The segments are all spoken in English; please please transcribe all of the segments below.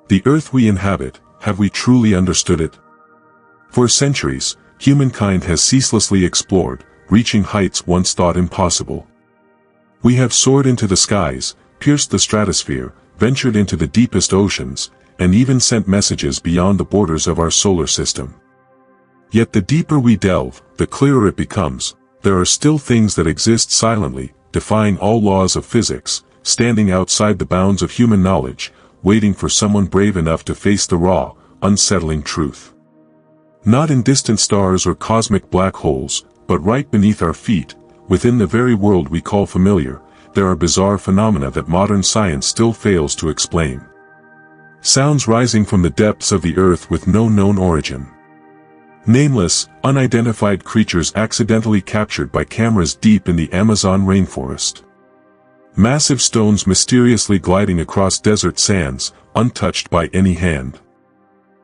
The earth we inhabit, have we truly understood it? For centuries, humankind has ceaselessly explored, reaching heights once thought impossible. We have soared into the skies, pierced the stratosphere, ventured into the deepest oceans, and even sent messages beyond the borders of our solar system. Yet the deeper we delve, the clearer it becomes. There are still things that exist silently, defying all laws of physics, standing outside the bounds of human knowledge, waiting for someone brave enough to face the raw, unsettling truth. Not in distant stars or cosmic black holes, but right beneath our feet, within the very world we call familiar, there are bizarre phenomena that modern science still fails to explain. Sounds rising from the depths of the earth with no known origin. Nameless, unidentified creatures accidentally captured by cameras deep in the Amazon rainforest. Massive stones mysteriously gliding across desert sands, untouched by any hand.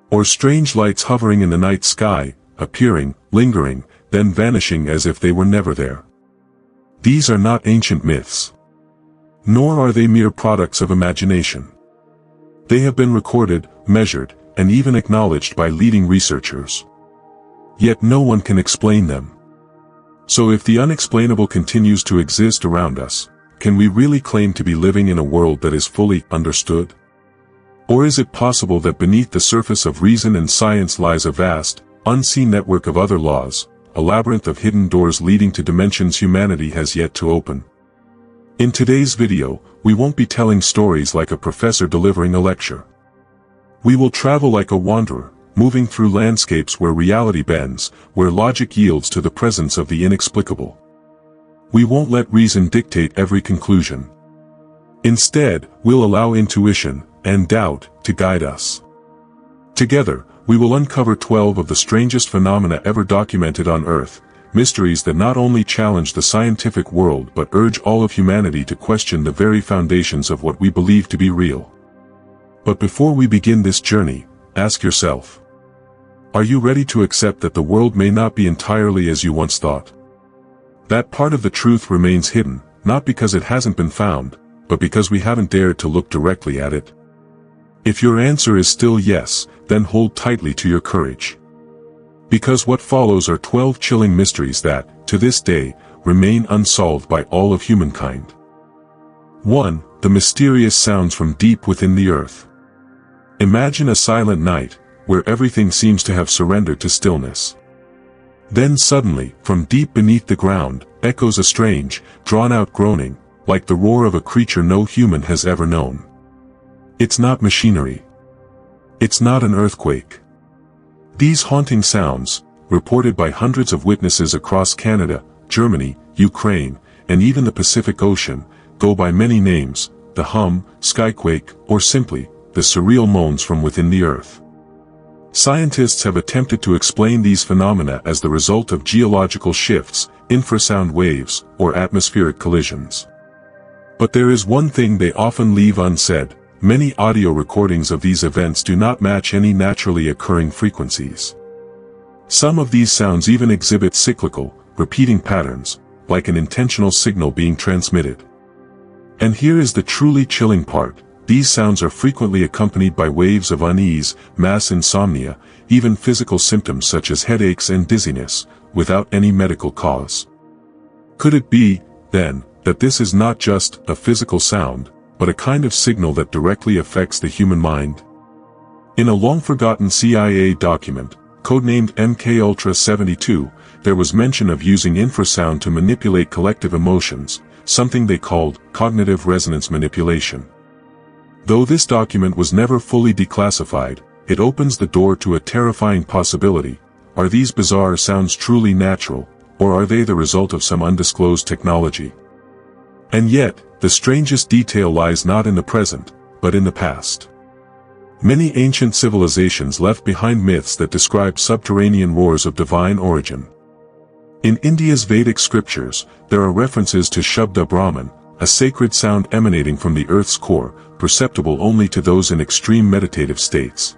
Or strange lights hovering in the night sky, appearing, lingering, then vanishing as if they were never there. These are not ancient myths. Nor are they mere products of imagination. They have been recorded, measured, and even acknowledged by leading researchers. Yet no one can explain them. So if the unexplainable continues to exist around us, can we really claim to be living in a world that is fully understood? Or is it possible that beneath the surface of reason and science lies a vast, unseen network of other laws, a labyrinth of hidden doors leading to dimensions humanity has yet to open? In today's video, we won't be telling stories like a professor delivering a lecture. We will travel like a wanderer, moving through landscapes where reality bends, where logic yields to the presence of the inexplicable. We won't let reason dictate every conclusion. Instead, we'll allow intuition and doubt to guide us. Together, we will uncover 12 of the strangest phenomena ever documented on Earth, mysteries that not only challenge the scientific world but urge all of humanity to question the very foundations of what we believe to be real. But before we begin this journey, ask yourself, are you ready to accept that the world may not be entirely as you once thought? That part of the truth remains hidden, not because it hasn't been found, but because we haven't dared to look directly at it. If your answer is still yes, then hold tightly to your courage. Because what follows are 12 chilling mysteries that, to this day, remain unsolved by all of humankind. 1. The mysterious sounds from deep within the earth. Imagine a silent night, where everything seems to have surrendered to stillness. Then suddenly, from deep beneath the ground, echoes a strange, drawn-out groaning, like the roar of a creature no human has ever known. It's not machinery. It's not an earthquake. These haunting sounds, reported by hundreds of witnesses across Canada, Germany, Ukraine, and even the Pacific Ocean, go by many names: the hum, skyquake, or simply, the surreal moans from within the earth. Scientists have attempted to explain these phenomena as the result of geological shifts, infrasound waves, or atmospheric collisions. But there is one thing they often leave unsaid: many audio recordings of these events do not match any naturally occurring frequencies. Some of these sounds even exhibit cyclical, repeating patterns, like an intentional signal being transmitted. And here is the truly chilling part: these sounds are frequently accompanied by waves of unease, mass insomnia, even physical symptoms such as headaches and dizziness, without any medical cause. Could it be, then, that this is not just a physical sound, but a kind of signal that directly affects the human mind? In a long-forgotten CIA document, codenamed MKUltra-72, there was mention of using infrasound to manipulate collective emotions, something they called cognitive resonance manipulation. Though this document was never fully declassified, it opens the door to a terrifying possibility: are these bizarre sounds truly natural, or are they the result of some undisclosed technology? And yet, the strangest detail lies not in the present, but in the past. Many ancient civilizations left behind myths that describe subterranean roars of divine origin. In India's Vedic scriptures, there are references to Shabda Brahman, a sacred sound emanating from the earth's core, perceptible only to those in extreme meditative states.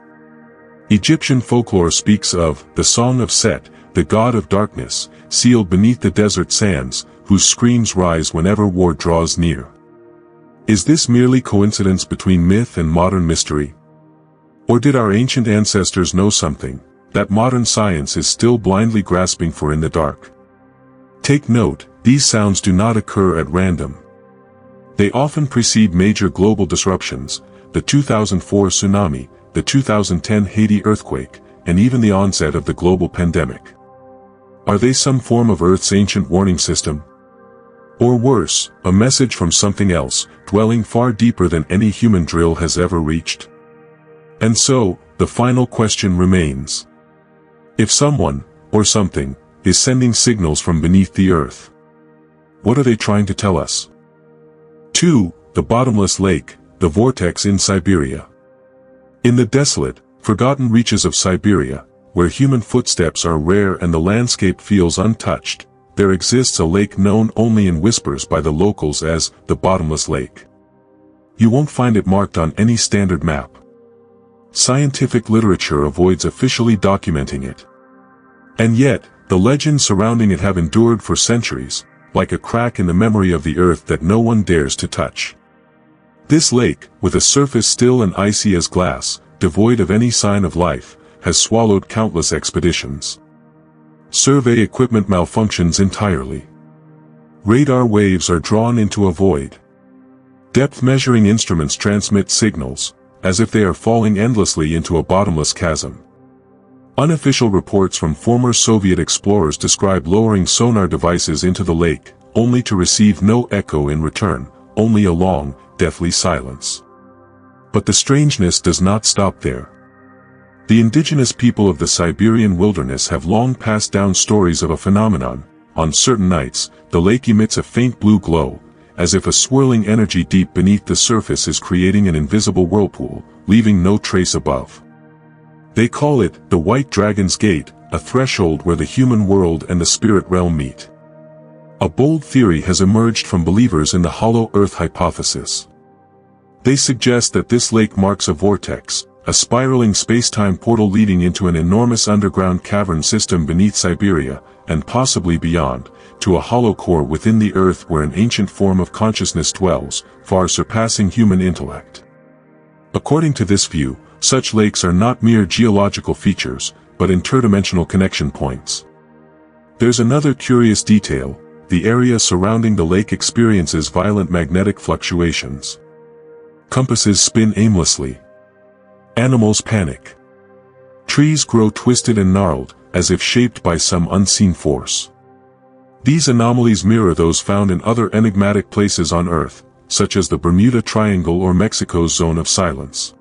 Egyptian folklore speaks of the Song of Set, the god of darkness, sealed beneath the desert sands, whose screams rise whenever war draws near. Is this merely coincidence between myth and modern mystery? Or did our ancient ancestors know something that modern science is still blindly grasping for in the dark? Take note, these sounds do not occur at random. They often precede major global disruptions, the 2004 tsunami, the 2010 Haiti earthquake, and even the onset of the global pandemic. Are they some form of Earth's ancient warning system? Or worse, a message from something else, dwelling far deeper than any human drill has ever reached? And so, the final question remains. If someone, or something, is sending signals from beneath the earth, what are they trying to tell us? 2. The bottomless lake, the vortex in Siberia. In the desolate, forgotten reaches of Siberia, where human footsteps are rare and the landscape feels untouched, there exists a lake known only in whispers by the locals as the bottomless lake. You won't find it marked on any standard map. Scientific literature avoids officially documenting it. And yet, the legends surrounding it have endured for centuries, like a crack in the memory of the earth that no one dares to touch. This lake, with a surface still and icy as glass, devoid of any sign of life, has swallowed countless expeditions. Survey equipment malfunctions entirely. Radar waves are drawn into a void. Depth measuring instruments transmit signals, as if they are falling endlessly into a bottomless chasm. Unofficial reports from former Soviet explorers describe lowering sonar devices into the lake, only to receive no echo in return, only a long, deathly silence. But the strangeness does not stop there. The indigenous people of the Siberian wilderness have long passed down stories of a phenomenon. On certain nights, the lake emits a faint blue glow, as if a swirling energy deep beneath the surface is creating an invisible whirlpool, leaving no trace above. They call it the White Dragon's Gate, a threshold where the human world and the spirit realm meet. A bold theory has emerged from believers in the hollow earth hypothesis. They suggest that this lake marks a vortex, a spiraling space-time portal leading into an enormous underground cavern system beneath Siberia, and possibly beyond, to a hollow core within the earth where an ancient form of consciousness dwells, far surpassing human intellect. According to this view, such lakes are not mere geological features, but interdimensional connection points. There's another curious detail: the area surrounding the lake experiences violent magnetic fluctuations. Compasses spin aimlessly. Animals panic. Trees grow twisted and gnarled, as if shaped by some unseen force. These anomalies mirror those found in other enigmatic places on Earth, such as the Bermuda Triangle or Mexico's Zone of Silence.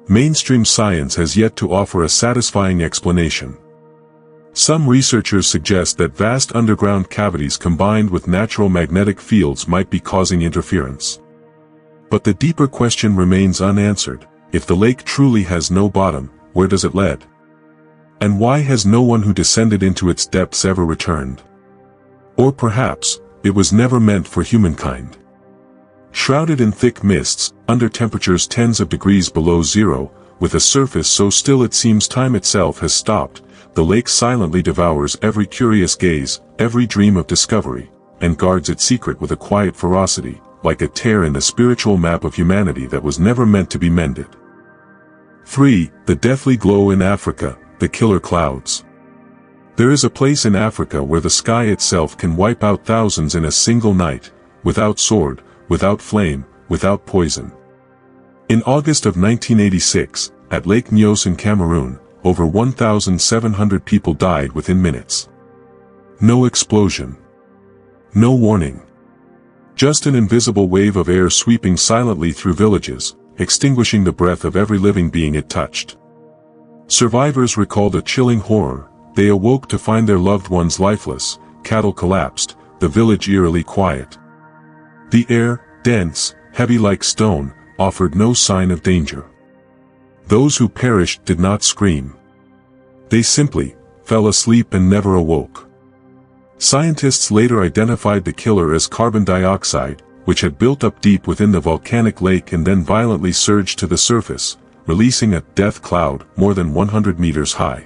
Mainstream science has yet to offer a satisfying explanation. Some researchers suggest that vast underground cavities combined with natural magnetic fields might be causing interference. But the deeper question remains unanswered: if the lake truly has no bottom, where does it lead? And why has no one who descended into its depths ever returned? Or perhaps, it was never meant for humankind. Shrouded in thick mists, under temperatures tens of degrees below zero, with a surface so still it seems time itself has stopped, the lake silently devours every curious gaze, every dream of discovery, and guards its secret with a quiet ferocity, like a tear in the spiritual map of humanity that was never meant to be mended. 3. The deathly glow in Africa, the killer clouds. There is a place in Africa where the sky itself can wipe out thousands in a single night, without sword, without flame, without poison. In August of 1986, at Lake Nyos in Cameroon, over 1,700 people died within minutes. No explosion. No warning. Just an invisible wave of air sweeping silently through villages, extinguishing the breath of every living being it touched. Survivors recalled a chilling horror. They awoke to find their loved ones lifeless, cattle collapsed, the village eerily quiet. The air, dense, heavy like stone, offered no sign of danger. Those who perished did not scream. They simply fell asleep and never awoke. Scientists later identified the killer as carbon dioxide, which had built up deep within the volcanic lake and then violently surged to the surface, releasing a death cloud more than 100 meters high.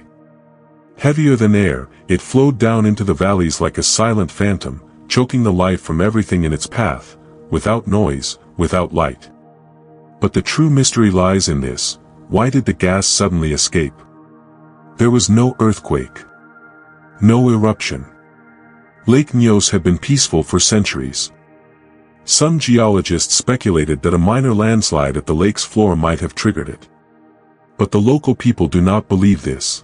Heavier than air, it flowed down into the valleys like a silent phantom, choking the life from everything in its path, without noise, without light. But the true mystery lies in this: why did the gas suddenly escape? There was no earthquake. No eruption. Lake Nyos had been peaceful for centuries. Some geologists speculated that a minor landslide at the lake's floor might have triggered it. But the local people do not believe this.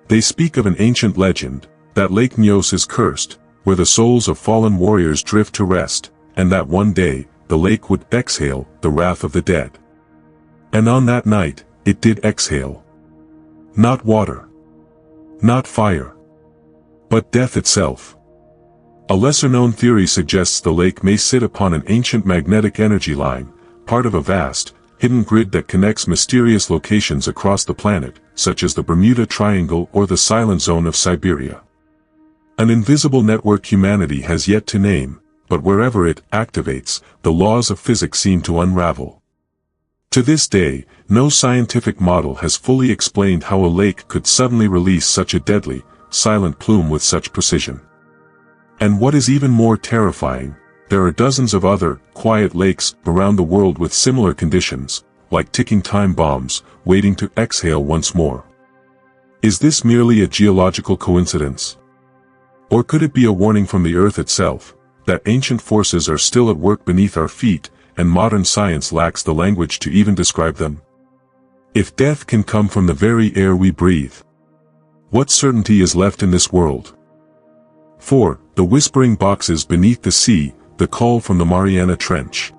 They speak of an ancient legend, that Lake Nyos is cursed, where the souls of fallen warriors drift to rest, and that one day, the lake would exhale the wrath of the dead. And on that night, it did exhale. Not water. Not fire. But death itself. A lesser-known theory suggests the lake may sit upon an ancient magnetic energy line, part of a vast, hidden grid that connects mysterious locations across the planet, such as the Bermuda Triangle or the Silent Zone of Siberia. An invisible network humanity has yet to name, but wherever it activates, the laws of physics seem to unravel. To this day, no scientific model has fully explained how a lake could suddenly release such a deadly, silent plume with such precision. And what is even more terrifying, there are dozens of other, quiet lakes around the world with similar conditions, like ticking time bombs, waiting to exhale once more. Is this merely a geological coincidence? Or could it be a warning from the earth itself, that ancient forces are still at work beneath our feet, and modern science lacks the language to even describe them? If death can come from the very air we breathe, what certainty is left in this world? 4. The whispering boxes beneath the sea, the call from the Mariana Trench.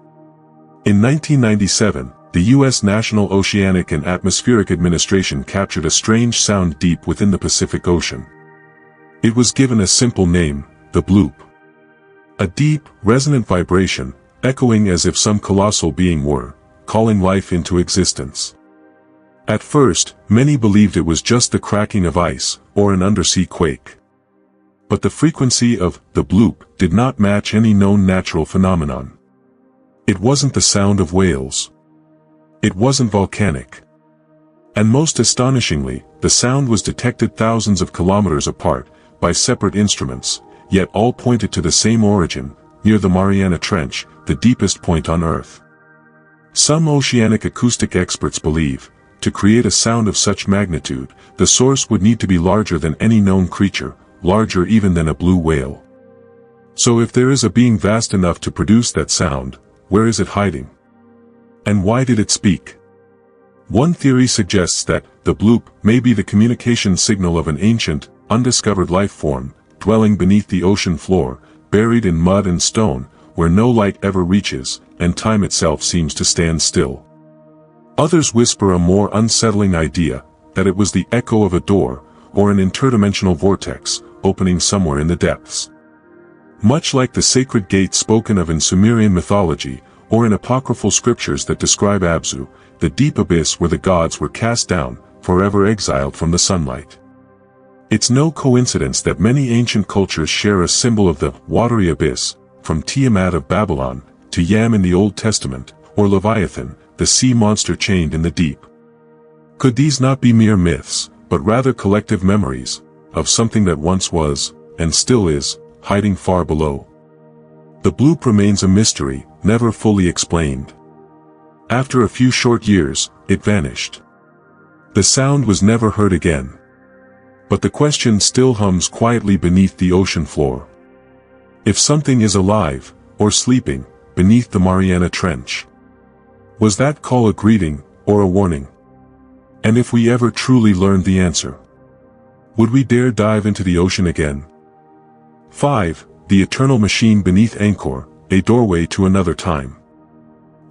In 1997, the U.S. National Oceanic and Atmospheric Administration captured a strange sound deep within the Pacific Ocean. It was given a simple name, the bloop. A deep, resonant vibration, echoing as if some colossal being were calling life into existence. At first, many believed it was just the cracking of ice, or an undersea quake. But the frequency of the bloop did not match any known natural phenomenon. It wasn't the sound of whales. It wasn't volcanic. And most astonishingly, the sound was detected thousands of kilometers apart, by separate instruments, yet all pointed to the same origin, near the Mariana Trench, the deepest point on Earth. Some oceanic acoustic experts believe, to create a sound of such magnitude, the source would need to be larger than any known creature, larger even than a blue whale. So if there is a being vast enough to produce that sound, where is it hiding? And why did it speak? One theory suggests that the bloop may be the communication signal of an ancient, undiscovered life form, dwelling beneath the ocean floor, buried in mud and stone, where no light ever reaches, and time itself seems to stand still. Others whisper a more unsettling idea, that it was the echo of a door, or an interdimensional vortex, opening somewhere in the depths. Much like the sacred gate spoken of in Sumerian mythology, or in apocryphal scriptures that describe Abzu, the deep abyss where the gods were cast down, forever exiled from the sunlight. It's no coincidence that many ancient cultures share a symbol of the watery abyss, from Tiamat of Babylon, to Yam in the Old Testament, or Leviathan, the sea monster chained in the deep. Could these not be mere myths, but rather collective memories, of something that once was, and still is, hiding far below? The bloop remains a mystery, never fully explained. After a few short years, it vanished. The sound was never heard again. But the question still hums quietly beneath the ocean floor. If something is alive, or sleeping, beneath the Mariana Trench, was that call a greeting, or a warning? And if we ever truly learned the answer, would we dare dive into the ocean again? 5. The eternal machine beneath Angkor, a doorway to another time.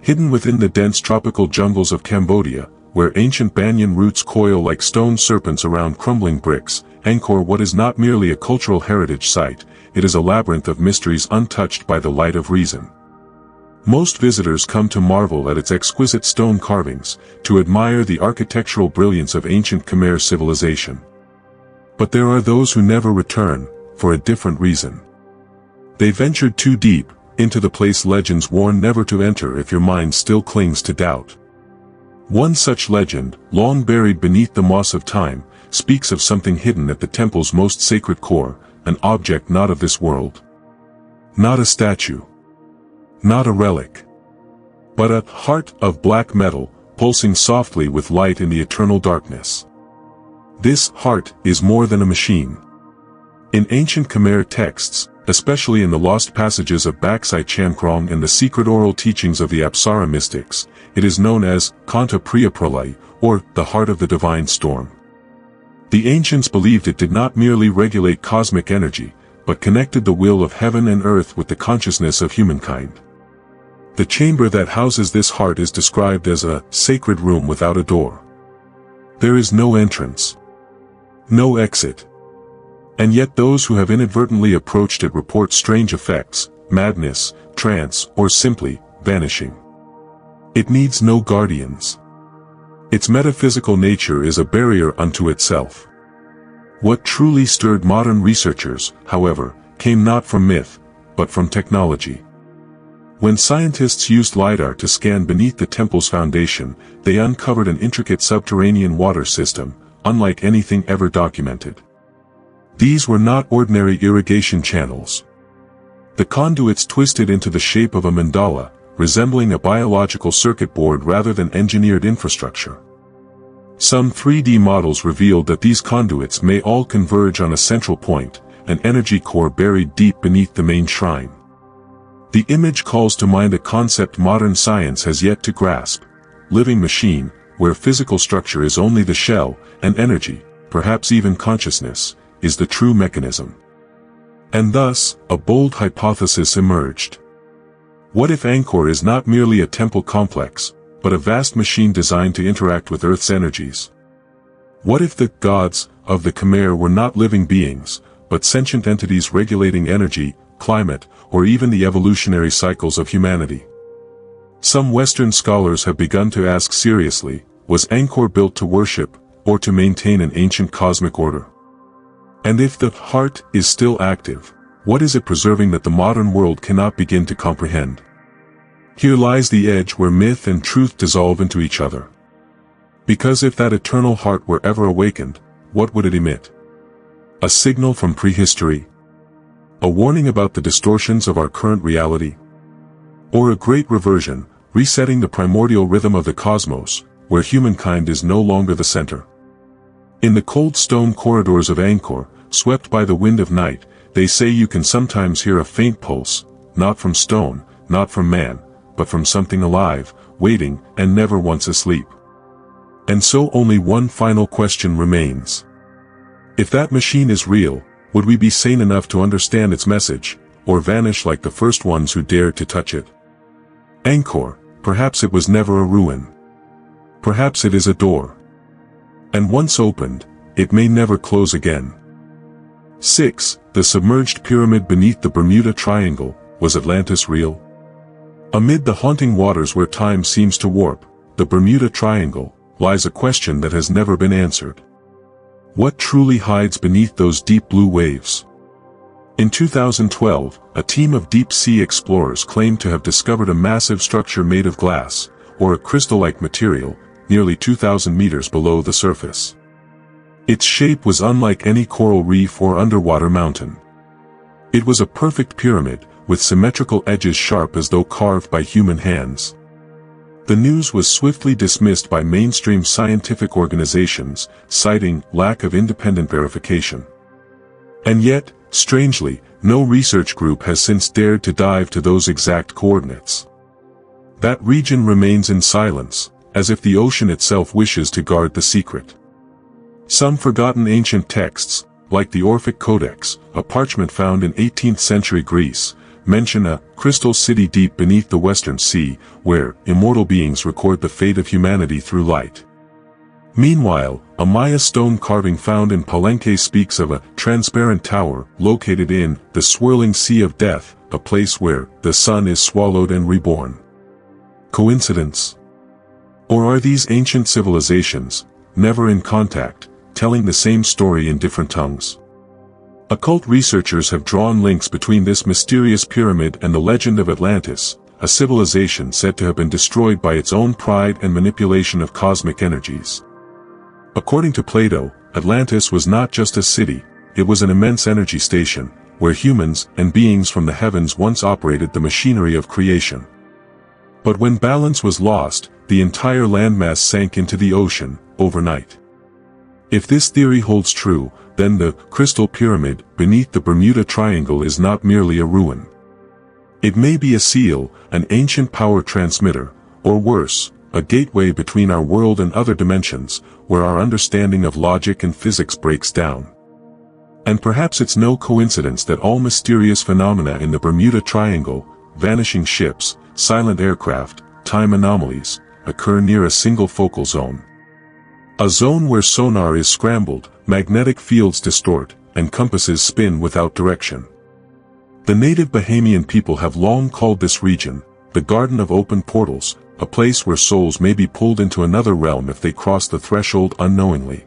Hidden within the dense tropical jungles of Cambodia, where ancient banyan roots coil like stone serpents around crumbling bricks, Angkor what is not merely a cultural heritage site, it is a labyrinth of mysteries untouched by the light of reason. Most visitors come to marvel at its exquisite stone carvings, to admire the architectural brilliance of ancient Khmer civilization. But there are those who never return, for a different reason. They ventured too deep, into the place legends warn never to enter if your mind still clings to doubt. One such legend, long buried beneath the moss of time, speaks of something hidden at the temple's most sacred core, an object not of this world. Not a statue. Not a relic. But a heart of black metal, pulsing softly with light in the eternal darkness. This heart is more than a machine. In ancient Khmer texts, especially in the lost passages of Baksai Chankrong and the secret oral teachings of the Apsara mystics, it is known as Kanta Priya Pralay, or the heart of the divine storm. The ancients believed it did not merely regulate cosmic energy, but connected the will of heaven and earth with the consciousness of humankind. The chamber that houses this heart is described as a sacred room without a door. There is no entrance, no exit. And yet those who have inadvertently approached it report strange effects, madness, trance, or simply vanishing. It needs no guardians. Its metaphysical nature is a barrier unto itself. What truly stirred modern researchers, however, came not from myth, but from technology. When scientists used LiDAR to scan beneath the temple's foundation, they uncovered an intricate subterranean water system, unlike anything ever documented. These were not ordinary irrigation channels. The conduits twisted into the shape of a mandala, resembling a biological circuit board rather than engineered infrastructure. Some 3D models revealed that these conduits may all converge on a central point, an energy core buried deep beneath the main shrine. The image calls to mind a concept modern science has yet to grasp: living machine, where physical structure is only the shell, and energy, perhaps even consciousness, is the true mechanism. And thus, a bold hypothesis emerged. What if Angkor is not merely a temple complex, but a vast machine designed to interact with Earth's energies? What if the gods of the Khmer were not living beings, but sentient entities regulating energy, climate, or even the evolutionary cycles of humanity? Some Western scholars have begun to ask seriously, was Angkor built to worship, or to maintain an ancient cosmic order? And if the heart is still active, what is it preserving that the modern world cannot begin to comprehend? Here lies the edge where myth and truth dissolve into each other. Because if that eternal heart were ever awakened, what would it emit? A signal from prehistory? A warning about the distortions of our current reality? Or a great reversion, resetting the primordial rhythm of the cosmos, where humankind is no longer the center? In the cold stone corridors of Angkor, swept by the wind of night, they say you can sometimes hear a faint pulse, not from stone, not from man, but from something alive, waiting, and never once asleep. And so only one final question remains. If that machine is real, would we be sane enough to understand its message, or vanish like the first ones who dared to touch it? Angkor, perhaps it was never a ruin. Perhaps it is a door. And once opened, it may never close again. 6. The submerged pyramid beneath the Bermuda Triangle. Was Atlantis real? Amid the haunting waters where time seems to warp, the Bermuda Triangle, lies a question that has never been answered. What truly hides beneath those deep blue waves? In 2012, a team of deep-sea explorers claimed to have discovered a massive structure made of glass, or a crystal-like material, nearly 2,000 meters below the surface. Its shape was unlike any coral reef or underwater mountain. It was a perfect pyramid, with symmetrical edges sharp as though carved by human hands. The news was swiftly dismissed by mainstream scientific organizations, citing lack of independent verification. And yet, strangely, no research group has since dared to dive to those exact coordinates. That region remains in silence, as if the ocean itself wishes to guard the secret. Some forgotten ancient texts, like the Orphic Codex, a parchment found in 18th century Greece, mention a crystal city deep beneath the Western Sea, where immortal beings record the fate of humanity through light. Meanwhile, a Maya stone carving found in Palenque speaks of a transparent tower located in the swirling sea of death, a place where the sun is swallowed and reborn. Coincidence? Or are these ancient civilizations, never in contact, telling the same story in different tongues? Occult researchers have drawn links between this mysterious pyramid and the legend of Atlantis, a civilization said to have been destroyed by its own pride and manipulation of cosmic energies. According to Plato, Atlantis was not just a city, it was an immense energy station, where humans and beings from the heavens once operated the machinery of creation. But when balance was lost, the entire landmass sank into the ocean, overnight. If this theory holds true, then the crystal pyramid beneath the Bermuda Triangle is not merely a ruin. It may be a seal, an ancient power transmitter, or worse, a gateway between our world and other dimensions, where our understanding of logic and physics breaks down. And perhaps it's no coincidence that all mysterious phenomena in the Bermuda Triangle, vanishing ships, silent aircraft, time anomalies, occur near a single focal zone. A zone where sonar is scrambled, magnetic fields distort, and compasses spin without direction. The native Bahamian people have long called this region the Garden of Open Portals, a place where souls may be pulled into another realm if they cross the threshold unknowingly.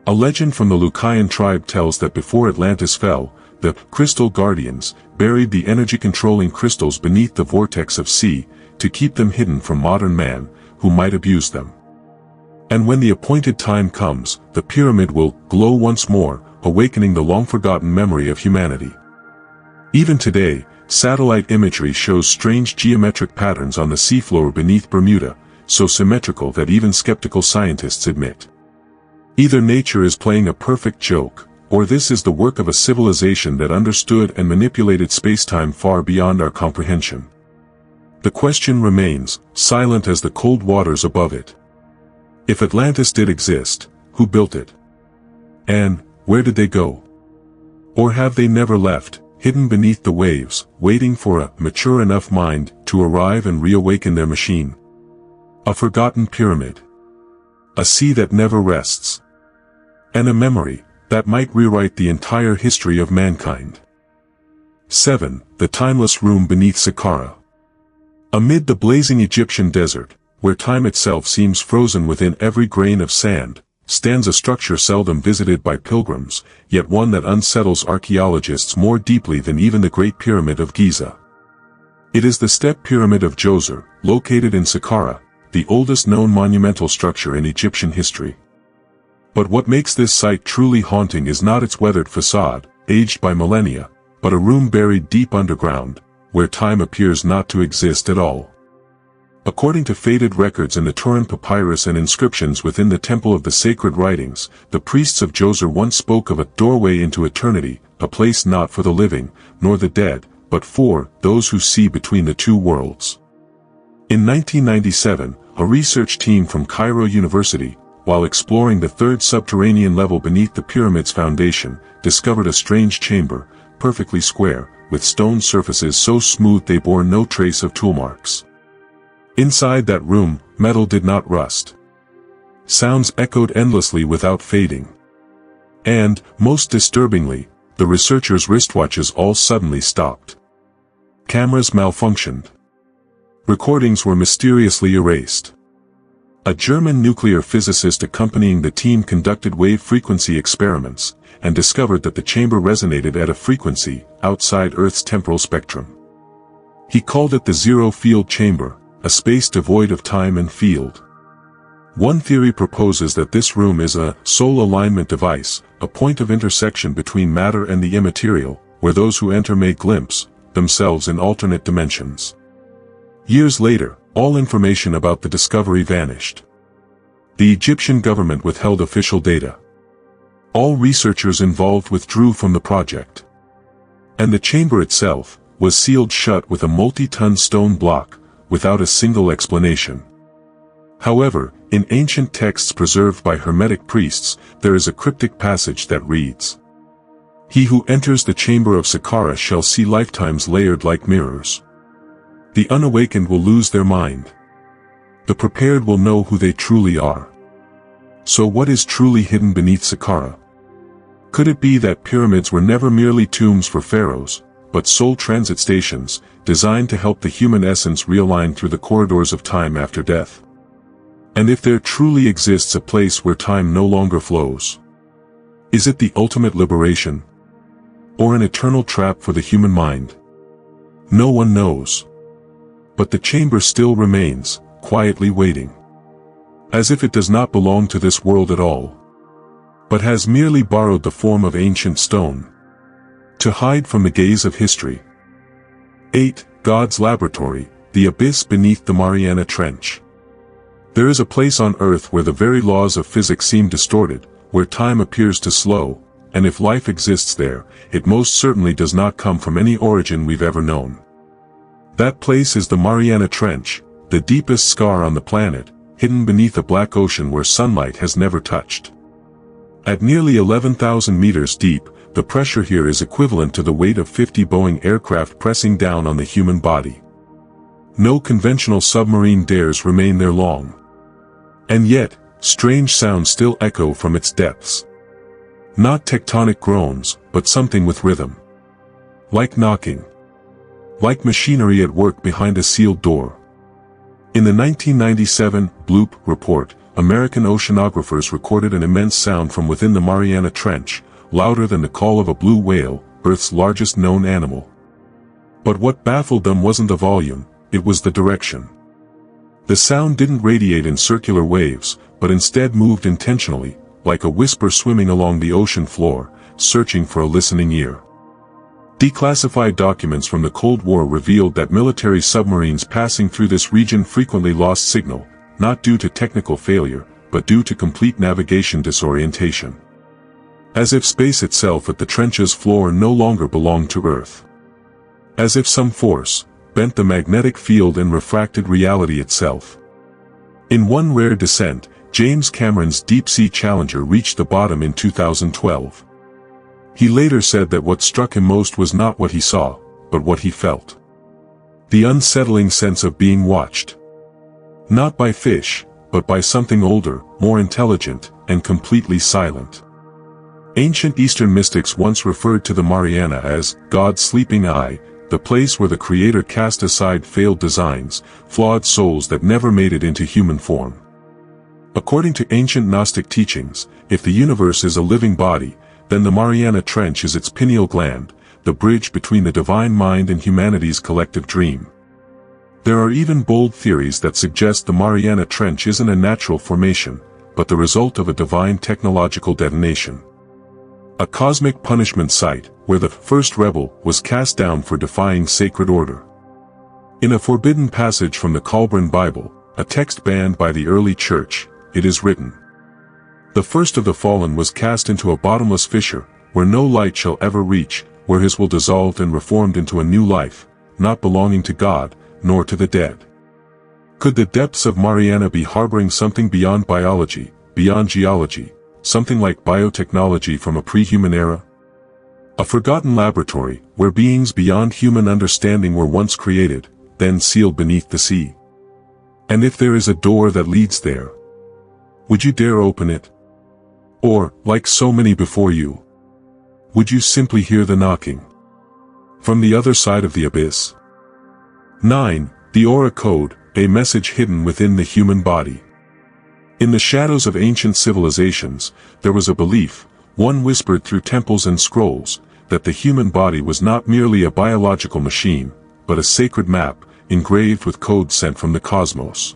A legend from the Lucayan tribe tells that before Atlantis fell, the Crystal Guardians buried the energy-controlling crystals beneath the vortex of sea to keep them hidden from modern man, who might abuse them. And when the appointed time comes, the pyramid will glow once more, awakening the long-forgotten memory of humanity. Even today, satellite imagery shows strange geometric patterns on the seafloor beneath Bermuda, so symmetrical that even skeptical scientists admit. Either nature is playing a perfect joke, or this is the work of a civilization that understood and manipulated spacetime far beyond our comprehension. The question remains, silent as the cold waters above it. If Atlantis did exist, who built it? And where did they go? Or have they never left, hidden beneath the waves, waiting for a mature enough mind to arrive and reawaken their machine? A forgotten pyramid. A sea that never rests. And a memory that might rewrite the entire history of mankind. 7. The timeless room beneath Saqqara. Amid the blazing Egyptian desert, where time itself seems frozen within every grain of sand, stands a structure seldom visited by pilgrims, yet one that unsettles archaeologists more deeply than even the Great Pyramid of Giza. It is the Step Pyramid of Djoser, located in Saqqara, the oldest known monumental structure in Egyptian history. But what makes this site truly haunting is not its weathered facade, aged by millennia, but a room buried deep underground, where time appears not to exist at all. According to faded records in the Turin Papyrus and inscriptions within the Temple of the Sacred Writings, the priests of Djoser once spoke of a doorway into eternity, a place not for the living, nor the dead, but for those who see between the two worlds. In 1997, a research team from Cairo University, while exploring the third subterranean level beneath the pyramid's foundation, discovered a strange chamber, perfectly square, with stone surfaces so smooth they bore no trace of tool marks. Inside that room, metal did not rust. Sounds echoed endlessly without fading. And, most disturbingly, the researchers' wristwatches all suddenly stopped. Cameras malfunctioned. Recordings were mysteriously erased. A German nuclear physicist accompanying the team conducted wave-frequency experiments, and discovered that the chamber resonated at a frequency outside Earth's temporal spectrum. He called it the zero-field chamber, a space devoid of time and field. One theory proposes that this room is a soul alignment device, a point of intersection between matter and the immaterial, where those who enter may glimpse themselves in alternate dimensions. Years later, all information about the discovery vanished. The Egyptian government withheld official data. All researchers involved withdrew from the project. And the chamber itself was sealed shut with a multi-ton stone block, without a single explanation. However, in ancient texts preserved by Hermetic priests, there is a cryptic passage that reads, "He who enters the chamber of Saqqara shall see lifetimes layered like mirrors. The unawakened will lose their mind. The prepared will know who they truly are." So what is truly hidden beneath Saqqara? Could it be that pyramids were never merely tombs for pharaohs, but soul transit stations, designed to help the human essence realign through the corridors of time after death? And if there truly exists a place where time no longer flows, is it the ultimate liberation? Or an eternal trap for the human mind? No one knows. But the chamber still remains, quietly waiting. As if it does not belong to this world at all, but has merely borrowed the form of ancient stone, to hide from the gaze of history. 8. God's Laboratory, the abyss beneath the Mariana Trench. There is a place on Earth where the very laws of physics seem distorted, where time appears to slow, and if life exists there, it most certainly does not come from any origin we've ever known. That place is the Mariana Trench, the deepest scar on the planet, hidden beneath a black ocean where sunlight has never touched. At nearly 11,000 meters deep, the pressure here is equivalent to the weight of 50 Boeing aircraft pressing down on the human body. No conventional submarine dares remain there long. And yet, strange sounds still echo from its depths. Not tectonic groans, but something with rhythm. Like knocking. Like machinery at work behind a sealed door. In the 1997 Bloop report, American oceanographers recorded an immense sound from within the Mariana Trench, louder than the call of a blue whale, Earth's largest known animal. But what baffled them wasn't the volume, it was the direction. The sound didn't radiate in circular waves, but instead moved intentionally, like a whisper swimming along the ocean floor, searching for a listening ear. Declassified documents from the Cold War revealed that military submarines passing through this region frequently lost signal, not due to technical failure, but due to complete navigation disorientation. As if space itself at the trench's floor no longer belonged to Earth. As if some force bent the magnetic field and refracted reality itself. In one rare descent, James Cameron's deep-sea Challenger reached the bottom in 2012. He later said that what struck him most was not what he saw, but what he felt. The unsettling sense of being watched. Not by fish, but by something older, more intelligent, and completely silent. Ancient Eastern mystics once referred to the Mariana as God's sleeping eye, the place where the Creator cast aside failed designs, flawed souls that never made it into human form. According to ancient Gnostic teachings, if the universe is a living body, then the Mariana Trench is its pineal gland, the bridge between the divine mind and humanity's collective dream. There are even bold theories that suggest the Mariana Trench isn't a natural formation, but the result of a divine technological detonation. A cosmic punishment site, where the first rebel was cast down for defying sacred order. In a forbidden passage from the Qumran Bible, a text banned by the early church, it is written, "The first of the fallen was cast into a bottomless fissure, where no light shall ever reach, where his will dissolved and reformed into a new life, not belonging to God, nor to the dead." Could the depths of Mariana be harboring something beyond biology, beyond geology, something like biotechnology from a pre-human era? A forgotten laboratory, where beings beyond human understanding were once created, then sealed beneath the sea. And if there is a door that leads there, would you dare open it? Or, like so many before you, would you simply hear the knocking from the other side of the abyss? 9. The Aura Code, a message hidden within the human body. In the shadows of ancient civilizations, there was a belief, one whispered through temples and scrolls, that the human body was not merely a biological machine, but a sacred map, engraved with codes sent from the cosmos.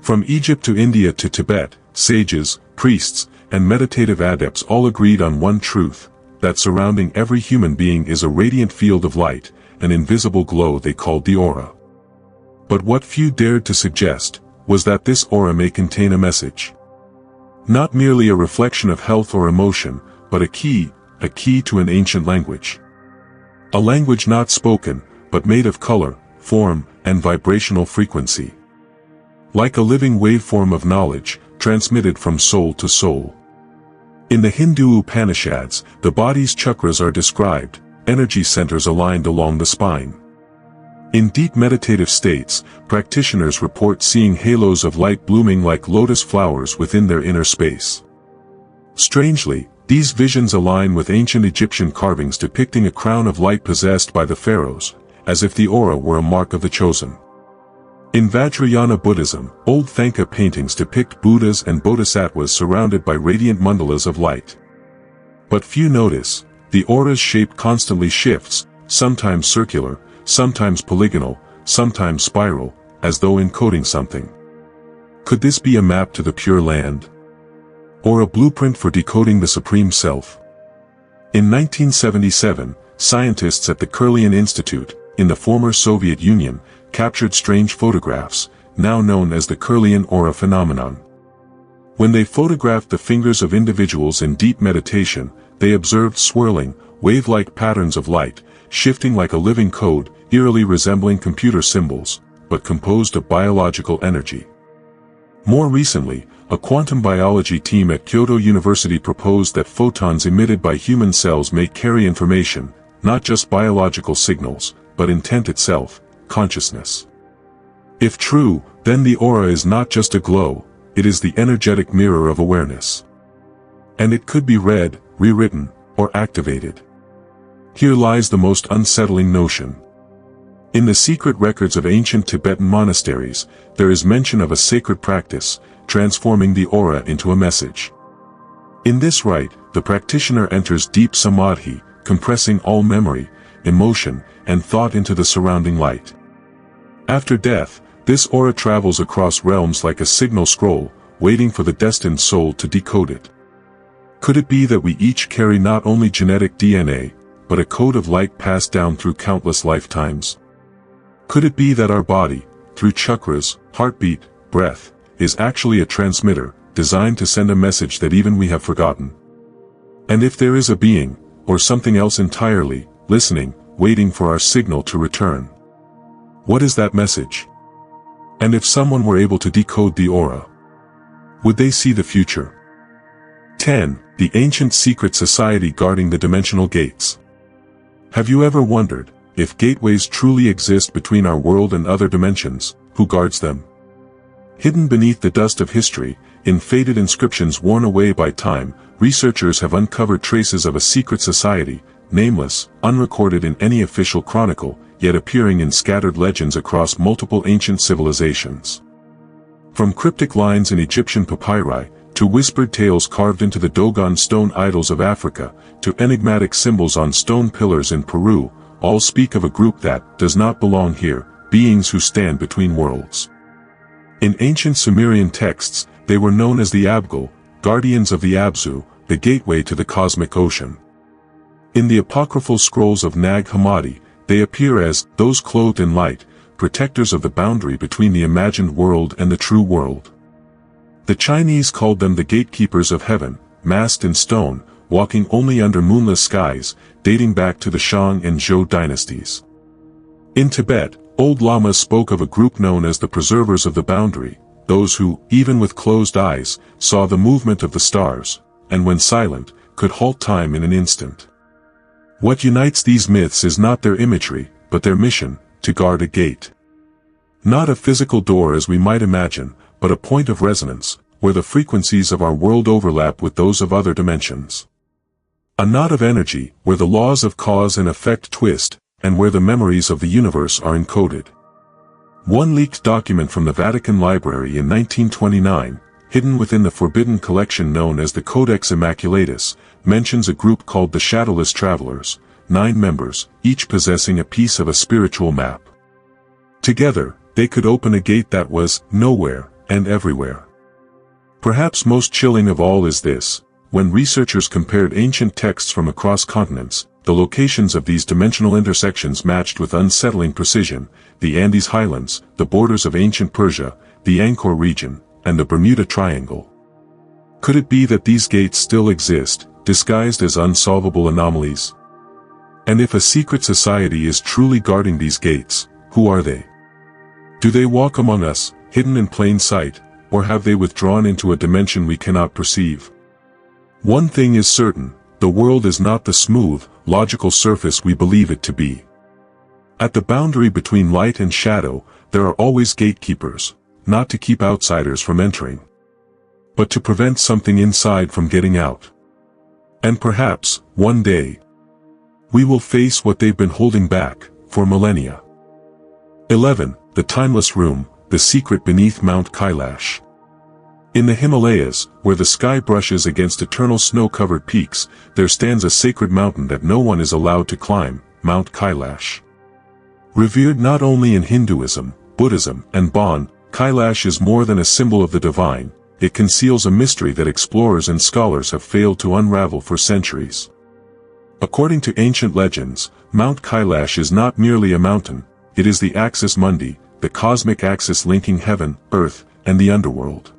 From Egypt to India to Tibet, sages, priests, and meditative adepts all agreed on one truth, that surrounding every human being is a radiant field of light, an invisible glow they called the aura. But what few dared to suggest, was that this aura may contain a message. Not merely a reflection of health or emotion, but a key to an ancient language. A language not spoken, but made of color, form, and vibrational frequency. Like a living waveform of knowledge, transmitted from soul to soul. In the Hindu Upanishads, the body's chakras are described, energy centers aligned along the spine. In deep meditative states, practitioners report seeing halos of light blooming like lotus flowers within their inner space. Strangely, these visions align with ancient Egyptian carvings depicting a crown of light possessed by the pharaohs, as if the aura were a mark of the chosen. In Vajrayana Buddhism, old Thangka paintings depict Buddhas and Bodhisattvas surrounded by radiant mandalas of light. But few notice, the aura's shape constantly shifts, sometimes circular, sometimes polygonal, sometimes spiral, as though encoding something. Could this be a map to the Pure Land? Or a blueprint for decoding the Supreme Self? In 1977, scientists at the Kirlian Institute, in the former Soviet Union, captured strange photographs, now known as the Kirlian aura phenomenon. When they photographed the fingers of individuals in deep meditation, they observed swirling, wave-like patterns of light, shifting like a living code, eerily resembling computer symbols, but composed of biological energy. More recently, a quantum biology team at Kyoto University proposed that photons emitted by human cells may carry information, not just biological signals, but intent itself, consciousness. If true, then the aura is not just a glow, it is the energetic mirror of awareness. And it could be read, rewritten, or activated. Here lies the most unsettling notion. In the secret records of ancient Tibetan monasteries, there is mention of a sacred practice, transforming the aura into a message. In this rite, the practitioner enters deep samadhi, compressing all memory, emotion, and thought into the surrounding light. After death, this aura travels across realms like a signal scroll, waiting for the destined soul to decode it. Could it be that we each carry not only genetic DNA, but a code of light passed down through countless lifetimes? Could it be that our body, through chakras, heartbeat, breath, is actually a transmitter, designed to send a message that even we have forgotten? And if there is a being, or something else entirely, listening, waiting for our signal to return, what is that message? And if someone were able to decode the aura, would they see the future? 10. The ancient secret society guarding the dimensional gates. Have you ever wondered, if gateways truly exist between our world and other dimensions, who guards them? Hidden beneath the dust of history, in faded inscriptions worn away by time, researchers have uncovered traces of a secret society, nameless, unrecorded in any official chronicle, yet appearing in scattered legends across multiple ancient civilizations. From cryptic lines in Egyptian papyri, to whispered tales carved into the Dogon stone idols of Africa, to enigmatic symbols on stone pillars in Peru, all speak of a group that does not belong here, beings who stand between worlds. In ancient Sumerian texts, they were known as the Abgal, guardians of the Abzu, the gateway to the cosmic ocean. In the apocryphal scrolls of Nag Hammadi, they appear as those clothed in light, protectors of the boundary between the imagined world and the true world. The Chinese called them the gatekeepers of heaven, masked in stone, walking only under moonless skies, dating back to the Shang and Zhou dynasties. In Tibet, old lamas spoke of a group known as the preservers of the boundary, those who, even with closed eyes, saw the movement of the stars, and when silent, could halt time in an instant. What unites these myths is not their imagery, but their mission, to guard a gate. Not a physical door as we might imagine, but a point of resonance, where the frequencies of our world overlap with those of other dimensions. A knot of energy, where the laws of cause and effect twist, and where the memories of the universe are encoded. One leaked document from the Vatican Library in 1929, hidden within the forbidden collection known as the Codex Immaculatus, mentions a group called the Shadowless Travelers, 9 members, each possessing a piece of a spiritual map. Together, they could open a gate that was nowhere and everywhere. Perhaps most chilling of all is this: when researchers compared ancient texts from across continents, the locations of these dimensional intersections matched with unsettling precision: the Andes Highlands, the borders of ancient Persia, the Angkor region, and the Bermuda Triangle. Could it be that these gates still exist, disguised as unsolvable anomalies? And if a secret society is truly guarding these gates, who are they? Do they walk among us, hidden in plain sight, or have they withdrawn into a dimension we cannot perceive? One thing is certain: the world is not the smooth, logical surface we believe it to be. At the boundary between light and shadow, there are always gatekeepers, not to keep outsiders from entering, but to prevent something inside from getting out. And perhaps, one day, we will face what they've been holding back for millennia. 11. The Timeless Room, the secret beneath Mount Kailash. In the Himalayas, where the sky brushes against eternal snow-covered peaks, there stands a sacred mountain that no one is allowed to climb, Mount Kailash. Revered not only in Hinduism, Buddhism, and Bon, Kailash is more than a symbol of the divine. It conceals a mystery that explorers and scholars have failed to unravel for centuries. According to ancient legends, Mount Kailash is not merely a mountain, it is the axis mundi, the cosmic axis linking heaven, earth, and the underworld.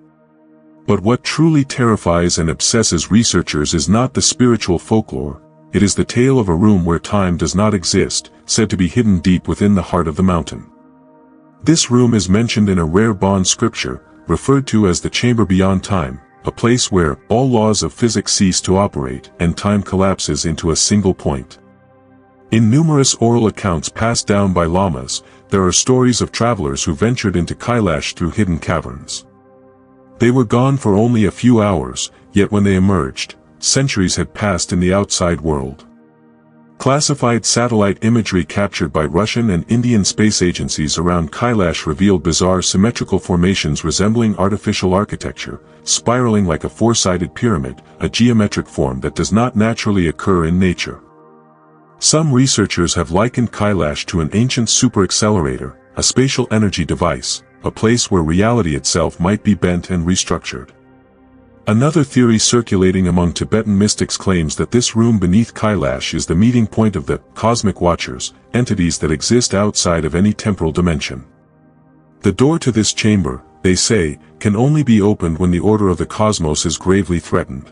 But what truly terrifies and obsesses researchers is not the spiritual folklore, it is the tale of a room where time does not exist, said to be hidden deep within the heart of the mountain. This room is mentioned in a rare Bond scripture, referred to as the chamber beyond time, a place where all laws of physics cease to operate and time collapses into a single point. In numerous oral accounts passed down by lamas, there are stories of travelers who ventured into Kailash through hidden caverns. They were gone for only a few hours, yet when they emerged, centuries had passed in the outside world. Classified satellite imagery captured by Russian and Indian space agencies around Kailash revealed bizarre symmetrical formations resembling artificial architecture, spiraling like a four-sided pyramid, a geometric form that does not naturally occur in nature. Some researchers have likened Kailash to an ancient superaccelerator, a spatial energy device, a place where reality itself might be bent and restructured. Another theory circulating among Tibetan mystics claims that this room beneath Kailash is the meeting point of the cosmic watchers, entities that exist outside of any temporal dimension. The door to this chamber, they say, can only be opened when the order of the cosmos is gravely threatened.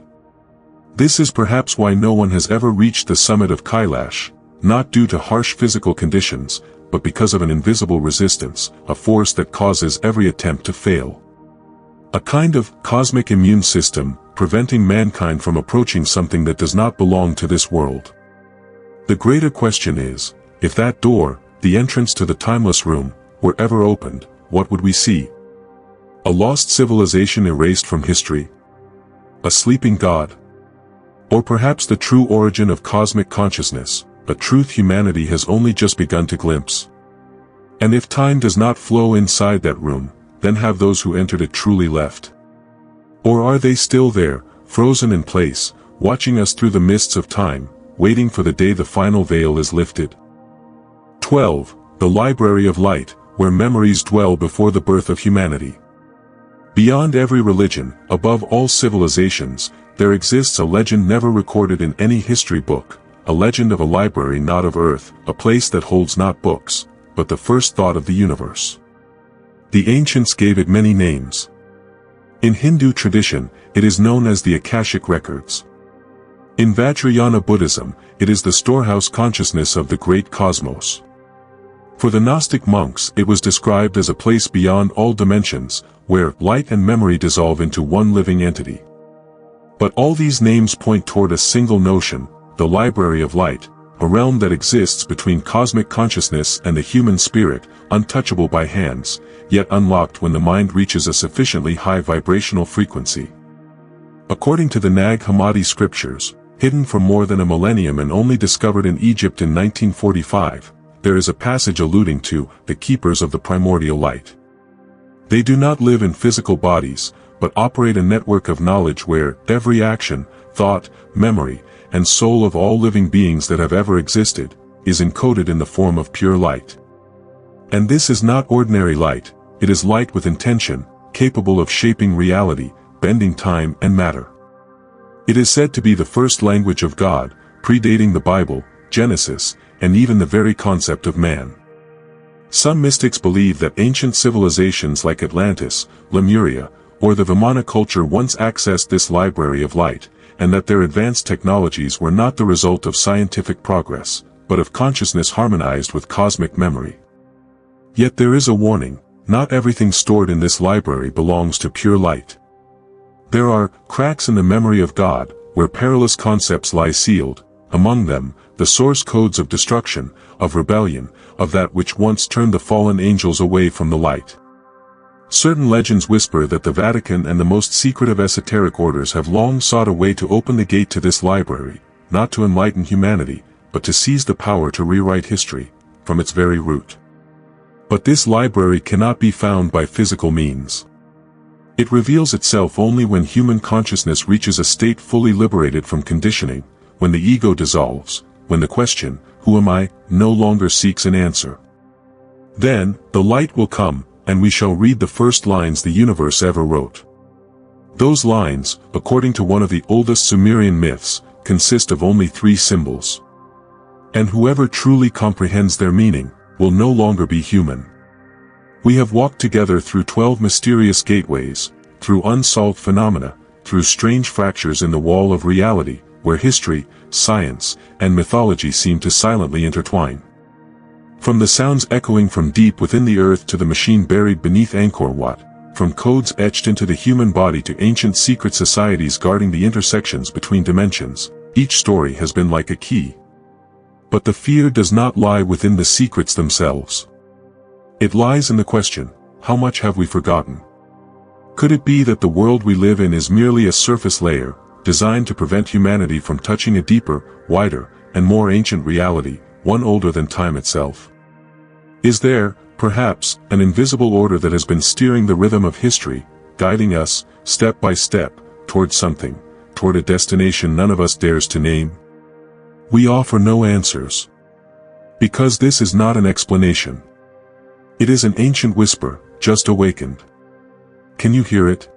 This is perhaps why no one has ever reached the summit of Kailash, not due to harsh physical conditions, but because of an invisible resistance, a force that causes every attempt to fail. A kind of cosmic immune system, preventing mankind from approaching something that does not belong to this world. The greater question is, if that door, the entrance to the timeless room, were ever opened, what would we see? A lost civilization erased from history? A sleeping god? Or perhaps the true origin of cosmic consciousness, a truth humanity has only just begun to glimpse? And if time does not flow inside that room, then have those who entered it truly left? Or are they still there, frozen in place, watching us through the mists of time, waiting for the day the final veil is lifted? 12. The Library of Light, where memories dwell before the birth of humanity. Beyond every religion, above all civilizations, there exists a legend never recorded in any history book, a legend of a library not of earth, a place that holds not books, but the first thought of the universe. The ancients gave it many names. In Hindu tradition, it is known as the Akashic Records. In Vajrayana Buddhism, it is the storehouse consciousness of the great cosmos. For the Gnostic monks, it was described as a place beyond all dimensions, where light and memory dissolve into one living entity. But all these names point toward a single notion, the Library of Light, a realm that exists between cosmic consciousness and the human spirit, untouchable by hands, yet unlocked when the mind reaches a sufficiently high vibrational frequency. According to the Nag Hammadi scriptures, hidden for more than a millennium and only discovered in Egypt in 1945, there is a passage alluding to the keepers of the primordial light. They do not live in physical bodies, but operate a network of knowledge where every action, thought, memory, and soul of all living beings that have ever existed, is encoded in the form of pure light. And this is not ordinary light, it is light with intention, capable of shaping reality, bending time and matter. It is said to be the first language of God, predating the Bible, Genesis, and even the very concept of man. Some mystics believe that ancient civilizations like Atlantis, Lemuria, or the Vimana culture once accessed this library of light, and that their advanced technologies were not the result of scientific progress, but of consciousness harmonized with cosmic memory. Yet there is a warning, not everything stored in this library belongs to pure light. There are cracks in the memory of God, where perilous concepts lie sealed, among them, the source codes of destruction, of rebellion, of that which once turned the fallen angels away from the light. Certain legends whisper that the Vatican and the most secretive esoteric orders have long sought a way to open the gate to this library, not to enlighten humanity, but to seize the power to rewrite history, from its very root. But this library cannot be found by physical means. It reveals itself only when human consciousness reaches a state fully liberated from conditioning, when the ego dissolves, when the question, "Who am I?" no longer seeks an answer. Then, the light will come, and we shall read the first lines the universe ever wrote. Those lines, according to one of the oldest Sumerian myths, consist of only 3 symbols. And whoever truly comprehends their meaning, will no longer be human. We have walked together through 12 mysterious gateways, through unsolved phenomena, through strange fractures in the wall of reality, where history, science, and mythology seem to silently intertwine. From the sounds echoing from deep within the earth to the machine buried beneath Angkor Wat, from codes etched into the human body to ancient secret societies guarding the intersections between dimensions, each story has been like a key. But the fear does not lie within the secrets themselves. It lies in the question, how much have we forgotten? Could it be that the world we live in is merely a surface layer, designed to prevent humanity from touching a deeper, wider, and more ancient reality, one older than time itself? Is there, perhaps, an invisible order that has been steering the rhythm of history, guiding us, step by step, toward something, toward a destination none of us dares to name? We offer no answers. Because this is not an explanation. It is an ancient whisper, just awakened. Can you hear it?